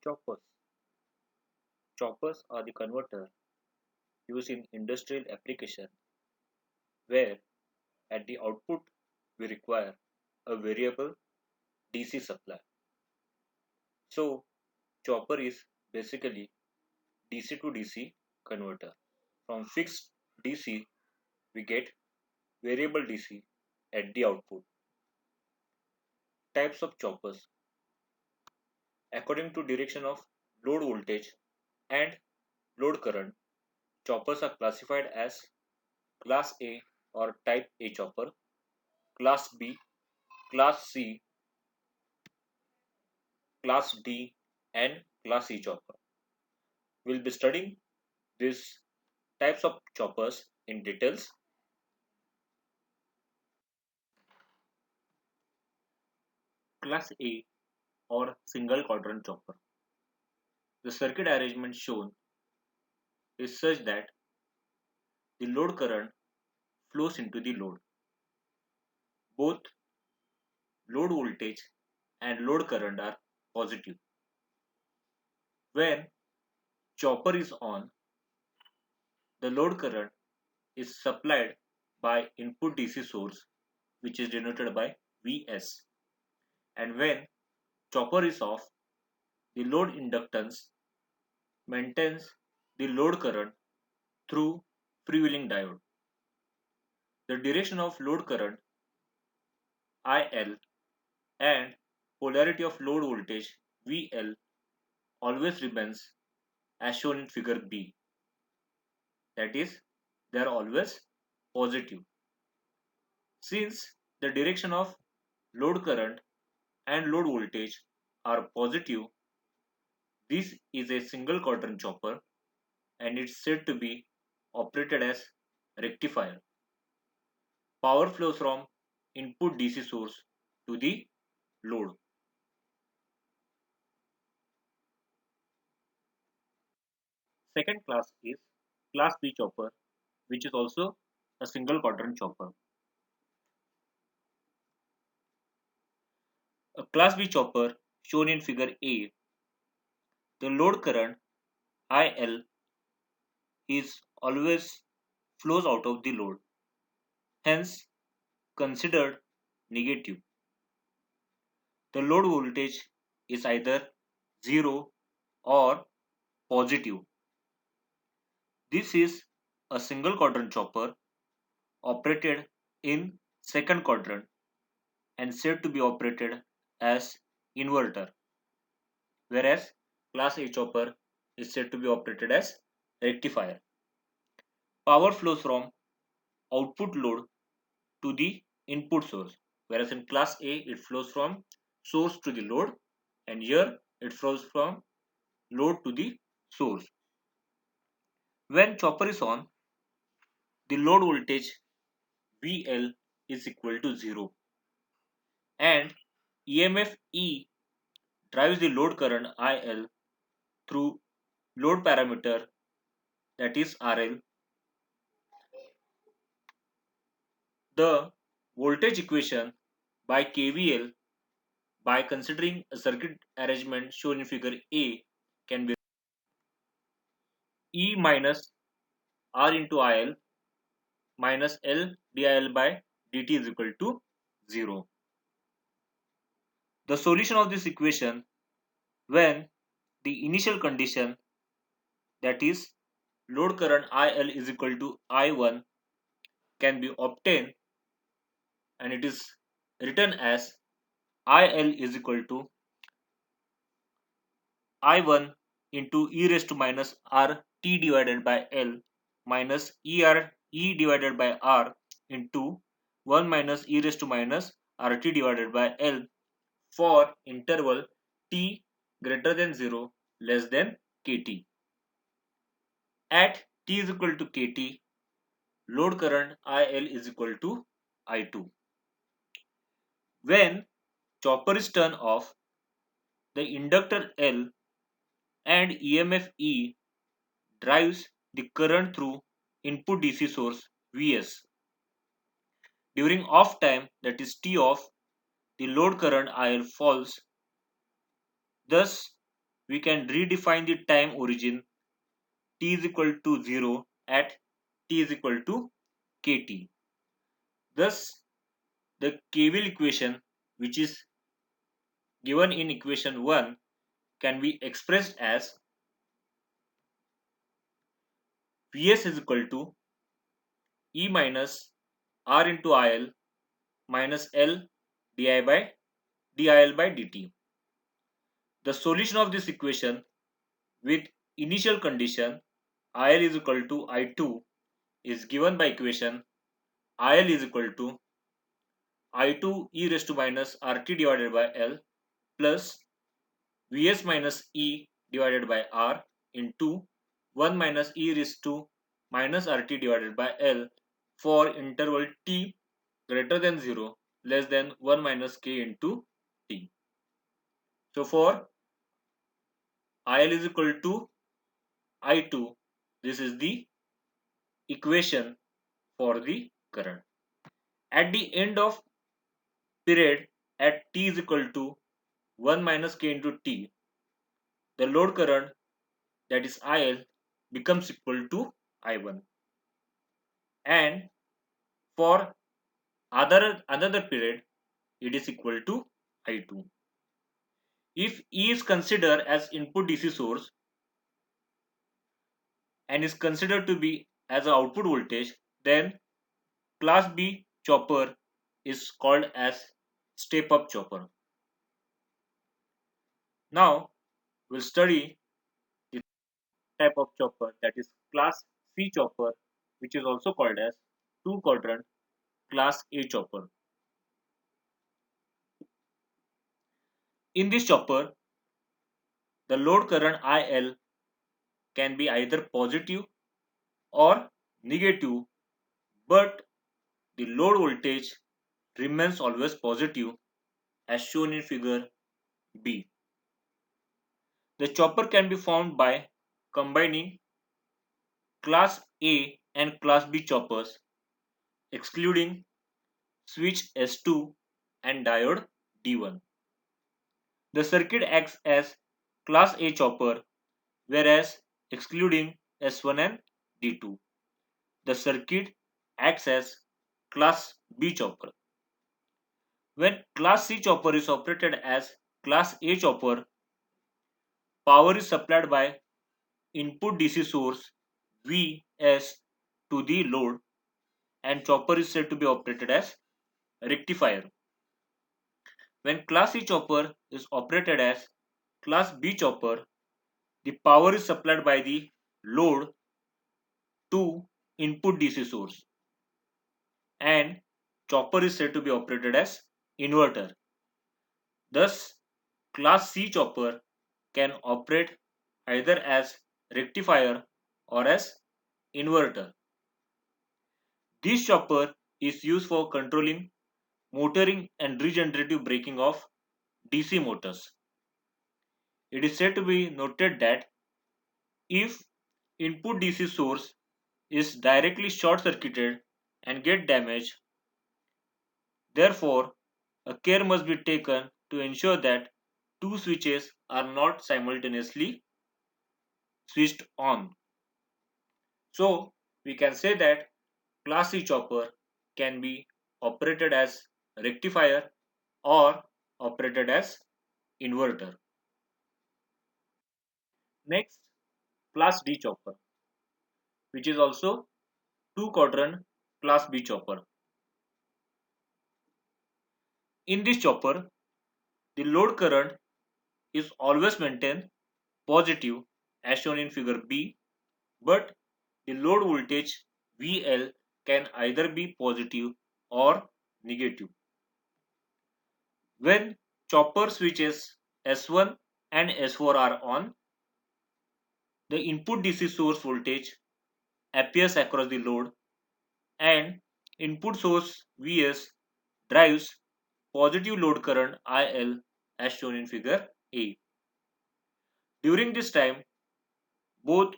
Choppers. Choppers are the converter used in industrial application where at the output we require a variable DC supply. So chopper is basically DC to DC converter. From fixed DC we get variable DC at the output. Types of choppers. According to direction of load voltage and load current, choppers are classified as Class A or Type A chopper, Class B, Class C, Class D, and Class E chopper. We'll be studying these types of choppers in details. Class A or single quadrant chopper. The circuit arrangement shown is such that the load current flows into the load. Both load voltage and load current are positive. When chopper is on, the load current is supplied by input DC source, which is denoted by Vs, and when chopper is off, the load inductance maintains the load current through freewheeling diode. The direction of load current IL and polarity of load voltage VL always remains as shown in figure B. That is, they are always positive. Since the direction of load current and load voltage are positive, this is a single quadrant chopper and it's said to be operated as rectifier. Power flows from input DC source to the load. Second class is class B chopper, which is also a single quadrant chopper. A class B chopper shown in figure A, the load current IL is always flows out of the load, hence considered negative. The load voltage is either 0 or positive. This is a single quadrant chopper operated in second quadrant and said to be operated as inverter, whereas class A chopper is said to be operated as rectifier. Power flows from output load to the input source, whereas in class A it flows from source to the load, and here it flows from load to the source. When chopper is on, the load voltage VL is equal to 0 and EMF E drives the load current IL through load parameter, that is RL. The voltage equation by KVL by considering a circuit arrangement shown in figure A can be E minus R into IL minus L DIL by dt is equal to 0. The solution of this equation, when the initial condition, that is load current IL is equal to I1, can be obtained, and it is written as IL is equal to I1 into e raised to minus R t divided by L minus E divided by R into 1 minus e raised to minus RT divided by L for interval t greater than 0 less than kt. At t is equal to kt, load current IL is equal to I2. When chopper is turned off, the inductor L and EMF E drives the current through input DC source Vs. During off time, that is T off, the load current IL falls. Thus, we can redefine the time origin t is equal to 0 at t is equal to kt. Thus, the KVL equation, which is given in equation 1, can be expressed as Vs is equal to E minus R into IL minus L dIL by dt. The solution of this equation with initial condition IL is equal to I2 is given by equation IL is equal to I2 e raised to minus RT divided by L plus Vs minus E divided by R into 1 minus E raised to minus RT divided by L for interval t greater than 0 less than 1 minus k into t. So for IL is equal to I2, this is the equation for the current. At the end of period at t is equal to 1 minus k into t, the load current, that is IL, becomes equal to I1. And for another period, it is equal to I2. If E is considered as input DC source and is considered to be as an output voltage, then class B chopper is called as step up chopper. Now we'll study the type of chopper, that is class C chopper, which is also called as two quadrant class A chopper. In this chopper, the load current IL can be either positive or negative, but the load voltage remains always positive as shown in figure B. The chopper can be found by combining class A and class B choppers, excluding switch S2 and diode D1. The circuit acts as class A chopper, whereas excluding S1 and D2, the circuit acts as class B chopper. When class C chopper is operated as class A chopper, power is supplied by input DC source Vs to the load, and chopper is said to be operated as rectifier. When class C chopper is operated as class B chopper, the power is supplied by the load to input DC source, and chopper is said to be operated as inverter. Thus, class C chopper can operate either as rectifier or as inverter. This chopper is used for controlling motoring and regenerative braking of DC motors. It is said to be noted that if input DC source is directly short circuited and get damaged, therefore a care must be taken to ensure that two switches are not simultaneously switched on. So we can say that class C chopper can be operated as rectifier or operated as inverter. Next, class D chopper, which is also two quadrant class B chopper. In this chopper, the load current is always maintained positive as shown in figure B, but the load voltage VL can either be positive or negative. When chopper switches S1 and S4 are on, the input DC source voltage appears across the load, and input source Vs drives positive load current IL as shown in figure A. During this time, both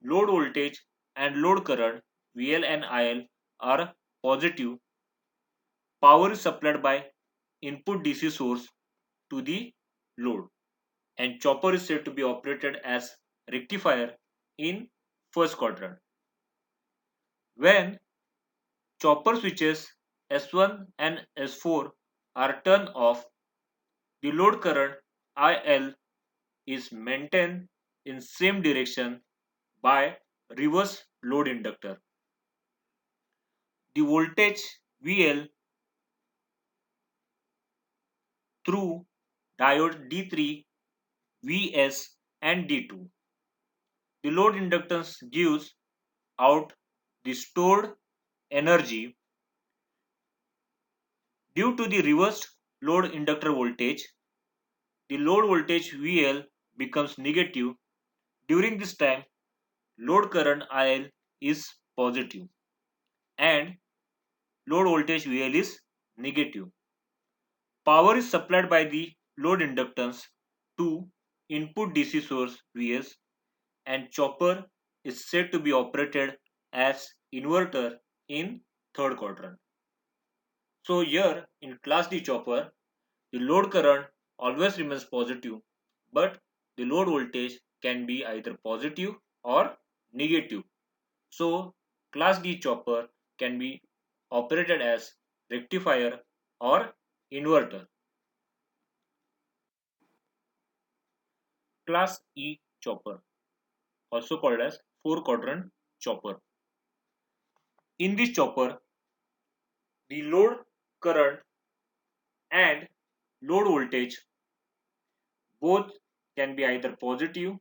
load voltage and load current VL and IL are positive. Power is supplied by input DC source to the load, and chopper is said to be operated as rectifier in first quadrant. When chopper switches S1 and S4 are turned off, the load current IL is maintained in same direction by reverse load inductor. The voltage VL through diode D3, Vs and D2. The load inductance gives out the stored energy due to the reversed load inductor voltage. The load voltage VL becomes negative. During this time, load current IL is positive and load voltage VL is negative. Power is supplied by the load inductance to input DC source Vs, and chopper is said to be operated as inverter in third quadrant. So here in class D chopper, the load current always remains positive, but the load voltage can be either positive or negative. So class D chopper can be operated as rectifier or inverter. Class E chopper, also called as four quadrant chopper. In this chopper, the load current and load voltage both can be either positive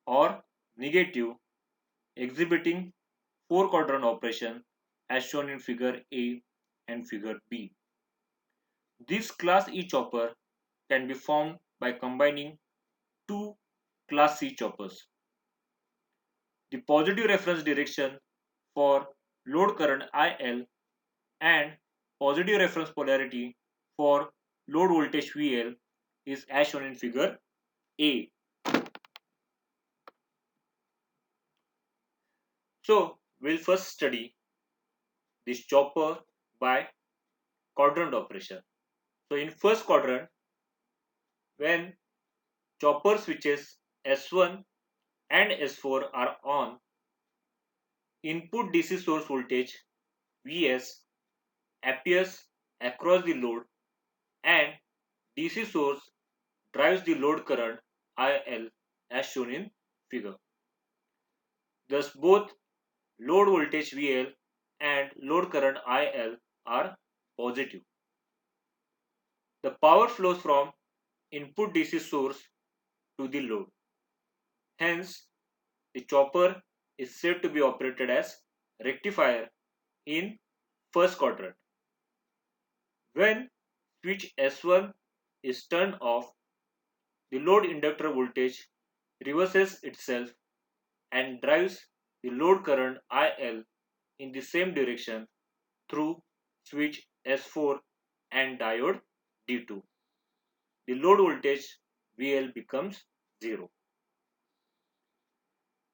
or negative, exhibiting four quadrant operation as shown in figure A and figure B. This class E chopper can be formed by combining two class C choppers. The positive reference direction for load current IL and positive reference polarity for load voltage VL is as shown in figure A. So we'll first study this chopper by quadrant operation. So in first quadrant, when chopper switches S1 and S4 are on, input DC source voltage Vs appears across the load and DC source drives the load current IL as shown in figure. Thus both load voltage VL and load current IL are positive. The power flows from input DC source to the load. Hence, the chopper is said to be operated as rectifier in first quadrant. When switch S1 is turned off, the load inductor voltage reverses itself and drives the load current IL in the same direction through switch S4 and diode D2. The load voltage VL becomes 0.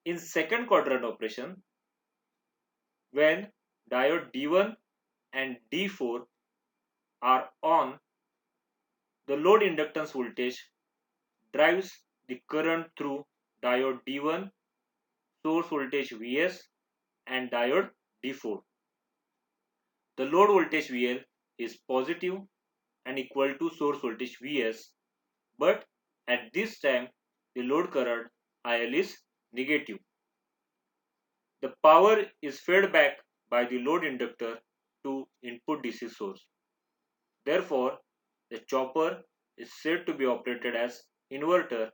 In second quadrant operation, when diode D1 and D4 are on, the load inductance voltage drives the current through diode D1, source voltage Vs and diode D4. The load voltage VL is positive and equal to source voltage Vs, but at this time the load current IL is negative. The power is fed back by the load inductor to input DC source. Therefore, the chopper is said to be operated as inverter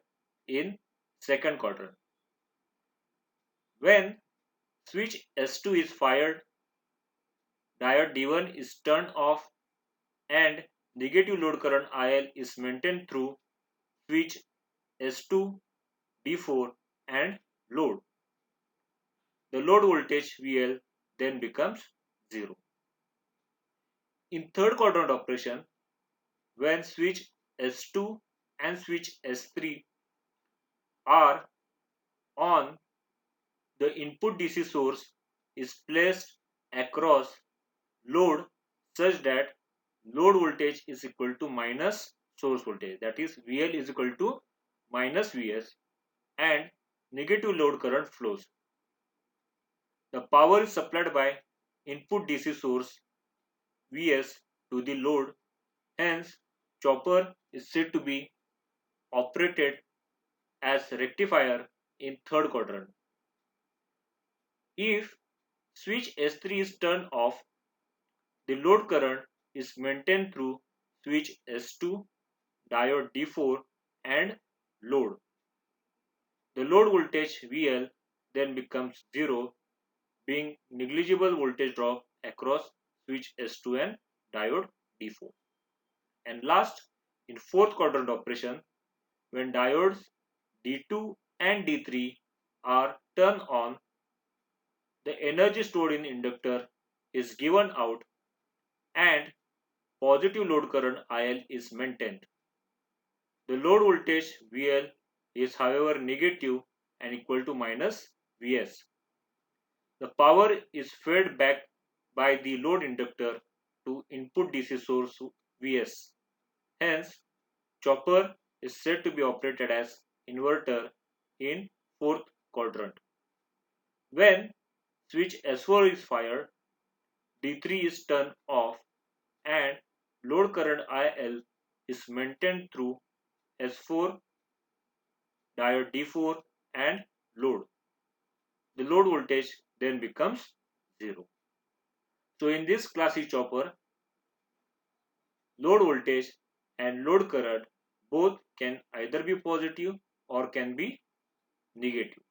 in second quadrant. When switch S2 is fired, diode D1 is turned off and negative load current IL is maintained through switch S2, D4 and load. The load voltage VL then becomes 0. In third quadrant operation, when switch S2 and switch S3 are on, the input DC source is placed across load such that load voltage is equal to minus source voltage, that is VL is equal to minus Vs and negative load current flows. The power is supplied by input DC source Vs to the load, hence chopper is said to be operated as rectifier in third quadrant. If switch S3 is turned off, the load current is maintained through switch S2, diode D4 and load. The load voltage VL then becomes 0, being negligible voltage drop across switch S2 and diode D4. And last, in fourth quadrant operation, when diodes D2 and D3 are turned on, the energy stored in inductor is given out and positive load current IL is maintained. The load voltage VL is however negative and equal to minus Vs. The power is fed back by the load inductor to input DC source Vs. Hence, chopper is said to be operated as inverter in fourth quadrant. When switch S4 is fired, D3 is turned off and load current IL is maintained through S4, diode D4 and load. The load voltage then becomes 0. So in this classic chopper, load voltage and load current both can either be positive or can be negative.